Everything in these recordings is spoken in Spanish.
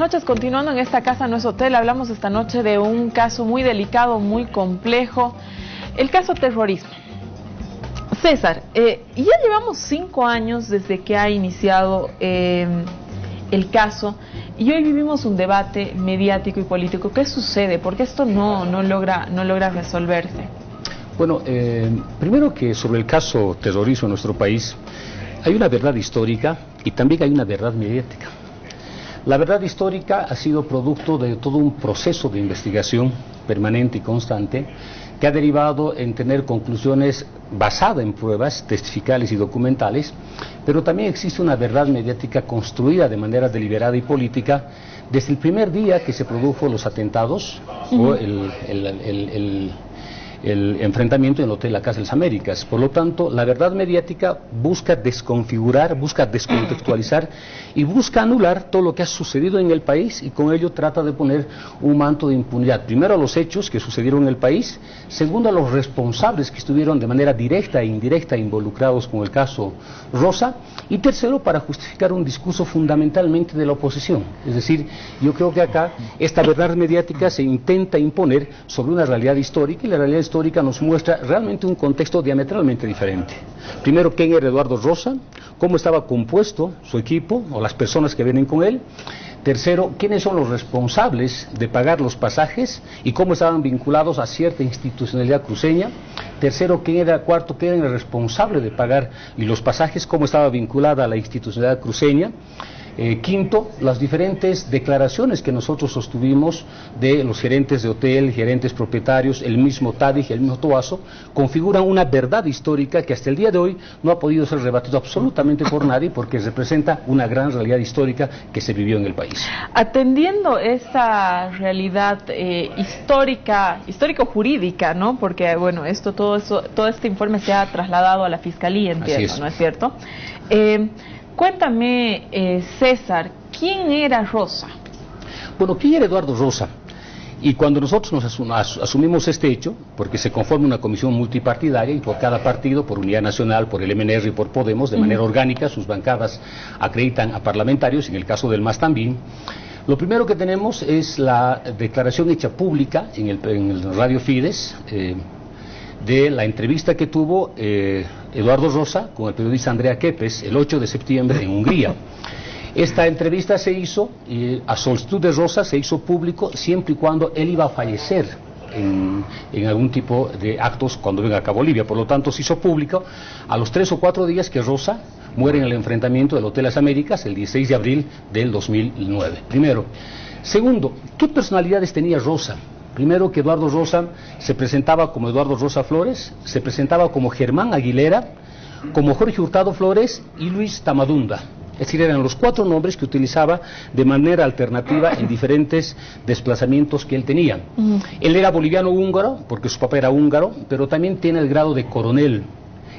noches. Continuando en esta casa no es hotel, hablamos esta noche de un caso muy delicado, muy complejo, el caso terrorismo. César, ya llevamos 5 años desde que ha iniciado el caso y hoy vivimos un debate mediático y político. ¿Qué sucede? Porque esto no logra resolverse. Bueno, primero que sobre el caso terrorismo en nuestro país hay una verdad histórica y también hay una verdad mediática. La verdad histórica ha sido producto de todo un proceso de investigación permanente y constante que ha derivado en tener conclusiones basadas en pruebas testificales y documentales, pero también existe una verdad mediática construida de manera deliberada y política desde el primer día que se produjo los atentados o el enfrentamiento en el Hotel La Casa de las Américas. Por lo tanto, la verdad mediática busca desconfigurar, busca descontextualizar y busca anular todo lo que ha sucedido en el país y con ello trata de poner un manto de impunidad. Primero a los hechos que sucedieron en el país, segundo a los responsables que estuvieron de manera directa e indirecta involucrados con el caso Rosa y tercero para justificar un discurso fundamentalmente de la oposición. Es decir, yo creo que acá esta verdad mediática se intenta imponer sobre una realidad histórica y la realidad histórica nos muestra realmente un contexto diametralmente diferente. Primero, ¿quién era Eduardo Rosa? ¿Cómo estaba compuesto su equipo o las personas que vienen con él? Tercero, ¿quiénes son los responsables de pagar los pasajes y cómo estaban vinculados a cierta institucionalidad cruceña? Tercero, cuarto, ¿quién era el responsable de pagar y los pasajes, cómo estaba vinculada a la institucionalidad cruceña? Quinto, las diferentes declaraciones que nosotros sostuvimos de los gerentes de hotel, gerentes propietarios, el mismo Tadej y el mismo Toazo, configuran una verdad histórica que hasta el día de hoy no ha podido ser rebatido absolutamente por nadie porque representa una gran realidad histórica que se vivió en el país. Atendiendo esta realidad histórico-jurídica, ¿no? Porque, bueno, todo este informe se ha trasladado a la Fiscalía, entiendo, ¿no es cierto? Cuéntame, César, ¿quién era Rosa? Bueno, ¿quién era Eduardo Rosa? Y cuando nosotros nos asumimos este hecho, porque se conforma una comisión multipartidaria y por cada partido, por Unidad Nacional, por el MNR y por Podemos, de manera orgánica, sus bancadas acreditan a parlamentarios, en el caso del MAS también. Lo primero que tenemos es la declaración hecha pública en el Radio Fides, de la entrevista que tuvo Eduardo Rosa con el periodista Andrea Kepes el 8 de septiembre en Hungría. Esta entrevista se hizo, a solicitud de Rosa, se hizo público siempre y cuando él iba a fallecer en algún tipo de actos cuando venga acá a Bolivia. Por lo tanto, se hizo público a los 3 o 4 días que Rosa muere en el enfrentamiento del Hotel Las Américas, el 16 de abril del 2009. Primero. Segundo, ¿qué personalidades tenía Rosa? Primero, que Eduardo Rosa se presentaba como Eduardo Rosa Flores, se presentaba como Germán Aguilera, como Jorge Hurtado Flores y Luis Tamadunda. Es decir, eran los 4 nombres que utilizaba de manera alternativa en diferentes desplazamientos que él tenía. Él era boliviano-húngaro, porque su papá era húngaro, pero también tiene el grado de coronel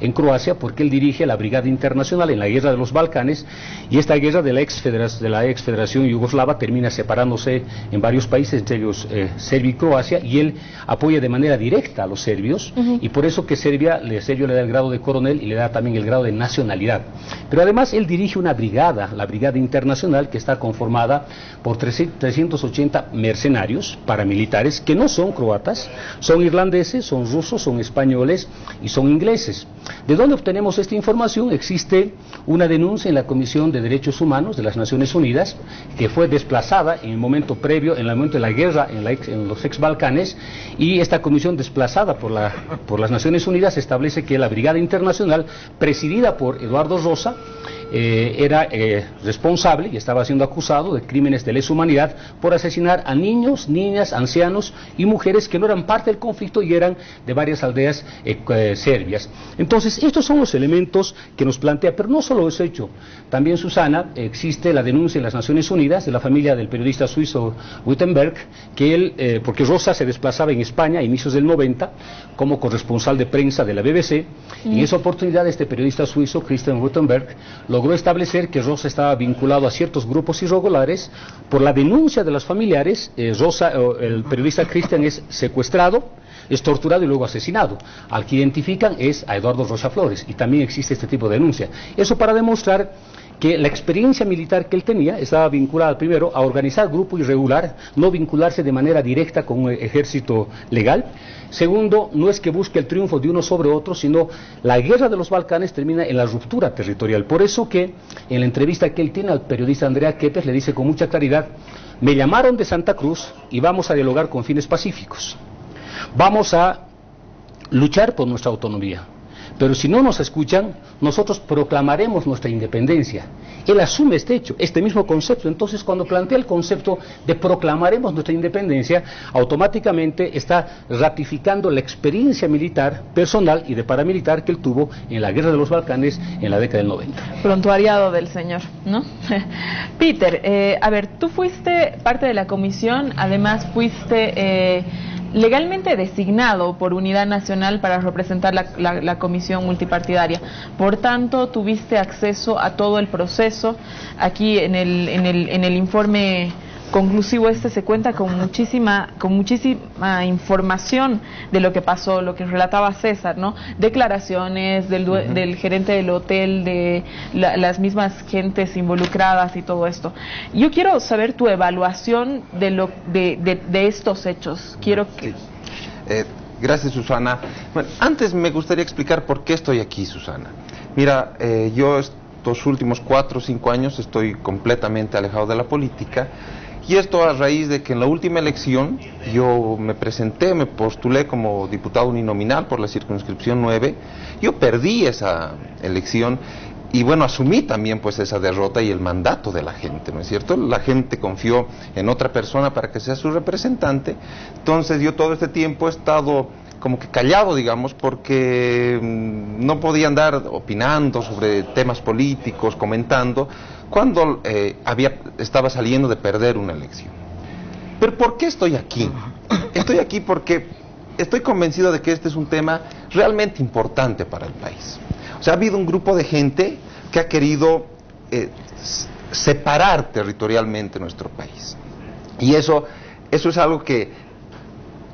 en Croacia, porque él dirige la Brigada Internacional en la Guerra de los Balcanes, y esta guerra de la ex Federación Yugoslava termina separándose en varios países, entre ellos Serbia y Croacia, y él apoya de manera directa a los serbios, y por eso que Serbia le da el grado de coronel y le da también el grado de nacionalidad. Pero además él dirige una brigada, la Brigada Internacional, que está conformada por 380 mercenarios paramilitares, que no son croatas, son irlandeses, son rusos, son españoles y son ingleses. ¿De dónde obtenemos esta información? Existe una denuncia en la Comisión de Derechos Humanos de las Naciones Unidas que fue desplazada en el momento previo, en el momento de la guerra en los ex Balcanes, y esta comisión desplazada por las Naciones Unidas establece que la Brigada Internacional, presidida por Eduardo Rosa, era responsable y estaba siendo acusado de crímenes de lesa humanidad por asesinar a niños, niñas, ancianos y mujeres que no eran parte del conflicto y eran de varias aldeas serbias. Entonces, estos son los elementos que nos plantea, pero no solo ese hecho. También, Susana, existe la denuncia en las Naciones Unidas de la familia del periodista suizo Wittenberg, que él, porque Rosa se desplazaba en España a inicios del 90 como corresponsal de prensa de la BBC, y en esa oportunidad este periodista suizo, Christian Wittenberg, logró establecer que Rosa estaba vinculado a ciertos grupos irregulares. Por la denuncia de los familiares, el periodista Christian es secuestrado, es torturado y luego asesinado. Al que identifican es a Eduardo Rosa Flores, y también existe este tipo de denuncia. Eso para demostrar que la experiencia militar que él tenía estaba vinculada primero a organizar grupo irregular, no vincularse de manera directa con un ejército legal. Segundo, no es que busque el triunfo de uno sobre otro, sino la guerra de los Balcanes termina en la ruptura territorial. Por eso que en la entrevista que él tiene al periodista Andrea Kepes le dice con mucha claridad: me llamaron de Santa Cruz y vamos a dialogar con fines pacíficos. Vamos a luchar por nuestra autonomía. Pero si no nos escuchan, nosotros proclamaremos nuestra independencia. Él asume este hecho, este mismo concepto. Entonces, cuando plantea el concepto de proclamaremos nuestra independencia, automáticamente está ratificando la experiencia militar, personal y de paramilitar que él tuvo en la guerra de los Balcanes en la década del 90. Prontuariado del señor, ¿no? Peter, a ver, tú fuiste parte de la comisión, además fuiste legalmente designado por Unidad Nacional para representar la comisión multipartidaria. Por tanto, tuviste acceso a todo el proceso. Aquí en el informe conclusivo se cuenta con muchísima información de lo que pasó, lo que relataba César, ¿no? Declaraciones del gerente del hotel, de las mismas gentes involucradas y todo esto. Yo quiero saber tu evaluación de estos hechos. Gracias, Susana. Bueno, antes me gustaría explicar por qué estoy aquí, Susana. Mira, yo estos últimos 4 o 5 años estoy completamente alejado de la política. Y esto a raíz de que en la última elección yo me postulé como diputado uninominal por la circunscripción 9, yo perdí esa elección y bueno, asumí también pues esa derrota y el mandato de la gente, ¿no es cierto? La gente confió en otra persona para que sea su representante, entonces yo todo este tiempo he estado como que callado, digamos, porque no podía andar opinando sobre temas políticos, comentando, cuando estaba saliendo de perder una elección. Pero ¿por qué estoy aquí? Estoy aquí porque estoy convencido de que este es un tema realmente importante para el país. O sea, ha habido un grupo de gente que ha querido separar territorialmente nuestro país. Y eso es algo que,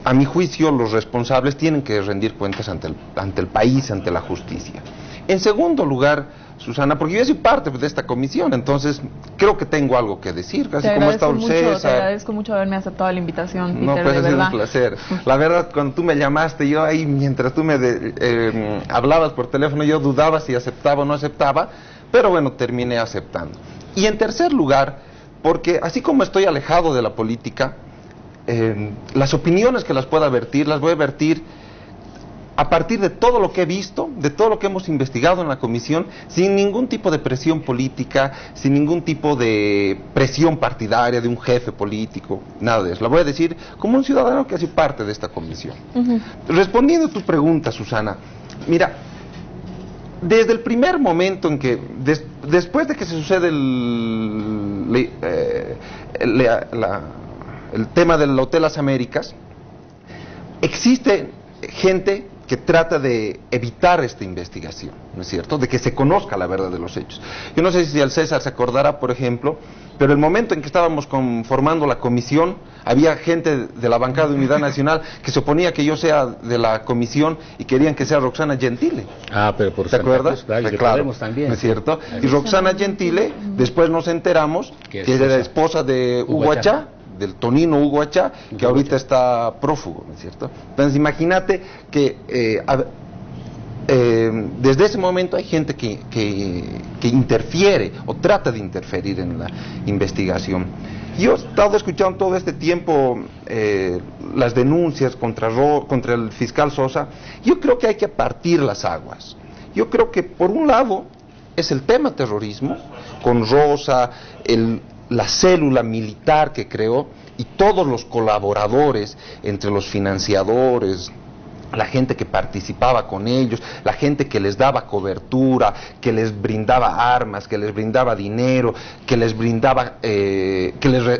a mi juicio, los responsables tienen que rendir cuentas ante el país, ante la justicia. En segundo lugar, Susana, porque yo soy parte de esta comisión, entonces creo que tengo algo que decir, casi como está César. Te agradezco mucho haberme aceptado la invitación, Peter, no, pues de ha sido verdad. un placer. La verdad, cuando tú me llamaste, yo ahí, mientras tú me hablabas por teléfono, yo dudaba si aceptaba o no aceptaba, pero bueno, terminé aceptando. Y en tercer lugar, porque así como estoy alejado de la política, las opiniones que las pueda vertir, las voy a vertir a partir de todo lo que he visto, de todo lo que hemos investigado en la comisión, sin ningún tipo de presión política, sin ningún tipo de presión partidaria de un jefe político, nada de eso. La voy a decir como un ciudadano que hace parte de esta comisión. Respondiendo a tu pregunta, Susana, mira, desde el primer momento en que, después de que se sucede el tema del Hotel Las Américas, existe gente que trata de evitar esta investigación, ¿no es cierto?, de que se conozca la verdad de los hechos. Yo no sé si el César se acordará, por ejemplo, pero el momento en que estábamos formando la comisión, había gente de la bancada de Unidad Nacional que se oponía que yo sea de la comisión y querían que sea Roxana Gentile. Ah, pero por ¿te acuerdas? Claro, también, ¿no es cierto? Y Roxana Gentile, después nos enteramos que era esposa de Hugo Achá, del Tonino Hugo Achá, que ahorita está prófugo, ¿no es cierto? Entonces imagínate que desde ese momento hay gente que interfiere o trata de interferir en la investigación. Yo he estado escuchando todo este tiempo las denuncias contra el fiscal Sosa. Yo creo que hay que partir las aguas. Yo creo que por un lado es el tema terrorismo, con Rosa, la célula militar que creó y todos los colaboradores, entre los financiadores, la gente que participaba con ellos, la gente que les daba cobertura, que les brindaba armas, que les brindaba dinero, que les brindaba,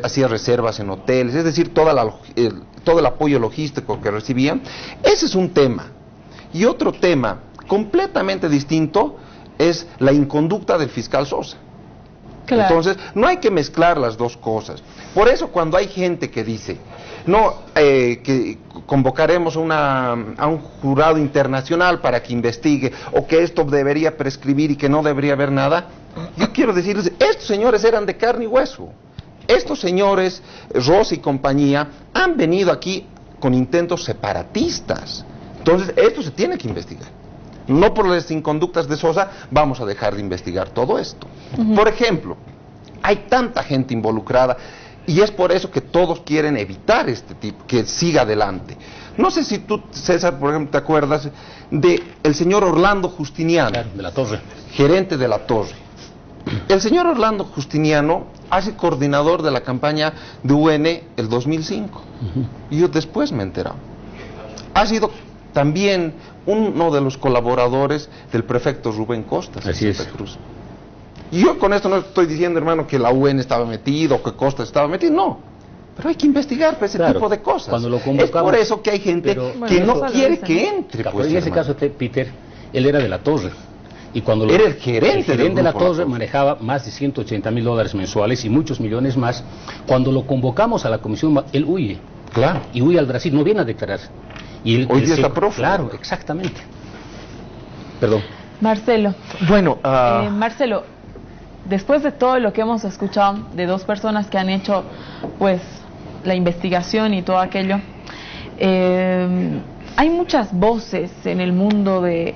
hacía reservas en hoteles, es decir, todo el apoyo logístico que recibían. Ese es un tema. Y otro tema completamente distinto es la inconducta del fiscal Sosa. Claro. Entonces, no hay que mezclar las dos cosas. Por eso, cuando hay gente que dice, no, que convocaremos a un jurado internacional para que investigue, o que esto debería prescribir y que no debería haber nada, Yo quiero decirles, estos señores eran de carne y hueso. Estos señores, Ross y compañía, han venido aquí con intentos separatistas. Entonces, esto se tiene que investigar. No por las inconductas de Sosa vamos a dejar de investigar todo esto. Por ejemplo, hay tanta gente involucrada y es por eso que todos quieren evitar este tipo, que siga adelante. No sé si tú, César, por ejemplo, te acuerdas de el señor Orlando Justiniano, Claro, de la Torre. gerente de la Torre. El señor Orlando Justiniano hace coordinador de la campaña de UN el 2005. Y yo después me he enterado. Ha sido también uno de los colaboradores del prefecto Rubén Costas en Así Santa es. Cruz. Y yo con esto no estoy diciendo, hermano, que la UN estaba metido o que Costas estaba metido, no. Pero hay que investigar pues, ese Claro, tipo de cosas. cuando lo Es convocamos, por eso que hay gente pero- que Bueno, no eso quiere lo que dicen. entre. Pero Pues, en ese hermano. caso, Peter, él era de la Torre. Y cuando Era el gerente del de la grupo La Torre Torre. manejaba más de $180,000 mensuales y muchos millones más. Cuando lo convocamos a la comisión, él huye. Claro. Y huye al Brasil, no viene a declarar. Y Hoy día está prófugo. Claro, exactamente. Perdón. Marcelo, Bueno, Marcelo, después de todo lo que hemos escuchado de dos personas que han hecho pues la investigación y todo aquello, hay muchas voces en el mundo de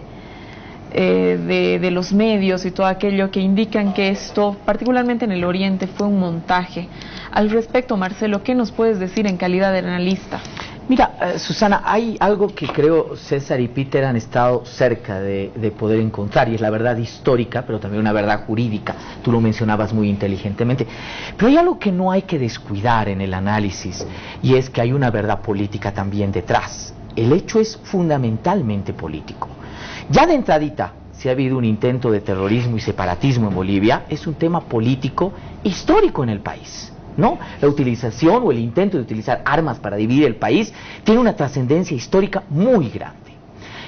los medios y todo aquello que indican que esto, particularmente en el Oriente, fue un montaje. Al respecto, Marcelo, ¿qué nos puedes decir en calidad de analista? mira, Susana, hay algo que creo César y Peter han estado cerca de poder encontrar, y es la verdad histórica, pero también una verdad jurídica. Tú lo mencionabas muy inteligentemente. Pero hay algo que no hay que descuidar en el análisis, y es que hay una verdad política también detrás. El hecho es fundamentalmente político. Ya de entradita, si ha habido un intento de terrorismo y separatismo en Bolivia, es un tema político histórico en el país, ¿no? La utilización o el intento de utilizar armas para dividir el país tiene una trascendencia histórica muy grande.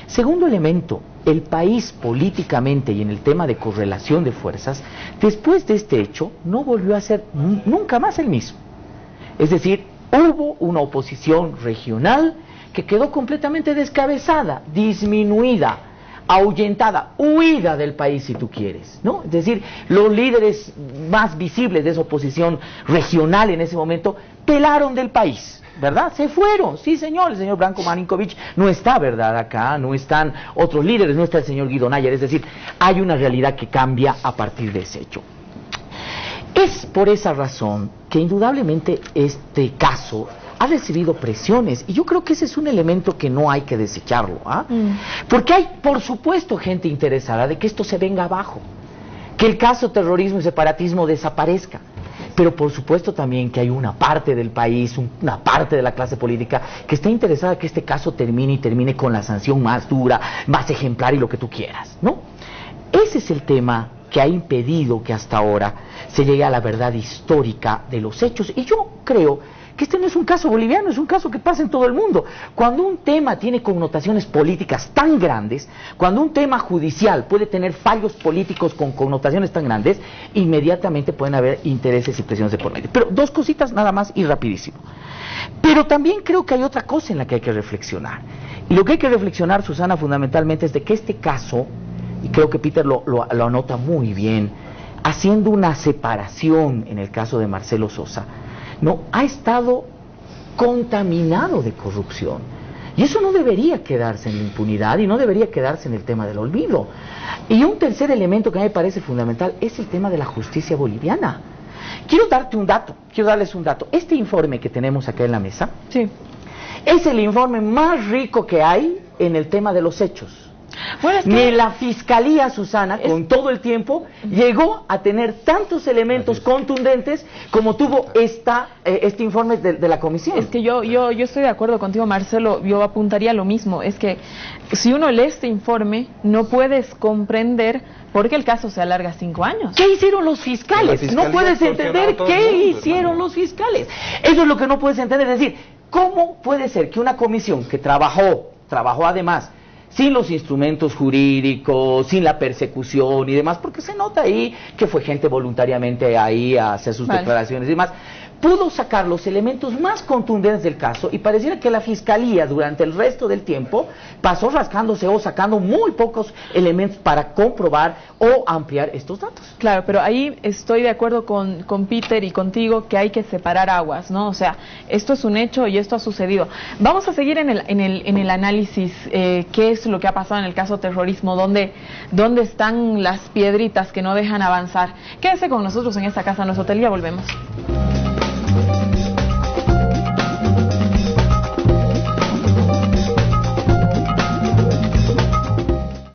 Segundo elemento, el país políticamente y en el tema de correlación de fuerzas, después de este hecho, no volvió a ser nunca más el mismo. Es decir, hubo una oposición regional que quedó completamente descabezada, disminuida, ahuyentada, huida del país si tú quieres, ¿no? Es decir, los líderes más visibles de esa oposición regional en ese momento pelaron del país, ¿verdad? Se fueron, sí señor, el señor Branko Marinkovic no está, ¿verdad? Acá no están otros líderes, no está el señor Guido Nayer, es decir, hay una realidad que cambia a partir de ese hecho. Es por esa razón que indudablemente este caso ha recibido presiones, y yo creo que ese es un elemento que no hay que desecharlo, ¿ah? Porque hay, por supuesto, gente interesada de que esto se venga abajo, que el caso terrorismo y separatismo desaparezca, pero por supuesto también que hay una parte del país, una parte de la clase política que está interesada que este caso termine y termine con la sanción más dura, más ejemplar y lo que tú quieras, ¿no? Ese es el tema que ha impedido que hasta ahora se llegue a la verdad histórica de los hechos, y yo creo que este no es un caso boliviano, es un caso que pasa en todo el mundo. Cuando un tema tiene connotaciones políticas tan grandes, cuando un tema judicial puede tener fallos políticos con connotaciones tan grandes, inmediatamente pueden haber intereses y presiones de por medio. Pero dos cositas nada más y rapidísimo. Pero también creo que hay otra cosa en la que hay que reflexionar. Y lo que hay que reflexionar, Susana, fundamentalmente es de que este caso, y creo que Peter lo anota muy bien, haciendo una separación en el caso de Marcelo Sosa, no, ha estado contaminado de corrupción. Y eso no debería quedarse en la impunidad y no debería quedarse en el tema del olvido. Y un tercer elemento que a mí me parece fundamental es el tema de la justicia boliviana. Quiero darles un dato. Este informe que tenemos acá en la mesa, Sí. es el informe más rico que hay en el tema de los hechos. Bueno, es que Ni la Fiscalía, Susana, con todo el tiempo, llegó a tener tantos elementos contundentes como tuvo este informe de la comisión. Es que yo estoy de acuerdo contigo, Marcelo, yo apuntaría lo mismo, es que si uno lee este informe no puedes comprender por qué el caso se alarga 5 años. ¿Qué hicieron los fiscales? La fiscalía No puedes extorsionó entender a todo el qué mundo, hicieron hermano. los fiscales. Eso es lo que no puedes entender, es decir, ¿cómo puede ser que una comisión que trabajó además sin los instrumentos jurídicos, sin la persecución y demás, porque se nota ahí que fue gente voluntariamente ahí a hacer sus declaraciones y demás, pudo sacar los elementos más contundentes del caso y pareciera que la Fiscalía durante el resto del tiempo pasó rascándose o sacando muy pocos elementos para comprobar o ampliar estos datos. Claro, pero ahí estoy de acuerdo con Peter y contigo que hay que separar aguas, ¿no? O sea, esto es un hecho y esto ha sucedido. Vamos a seguir en el análisis, qué es lo que ha pasado en el caso terrorismo, dónde están las piedritas que no dejan avanzar. Quédese con nosotros en esta casa, en nuestro hotel, ya volvemos.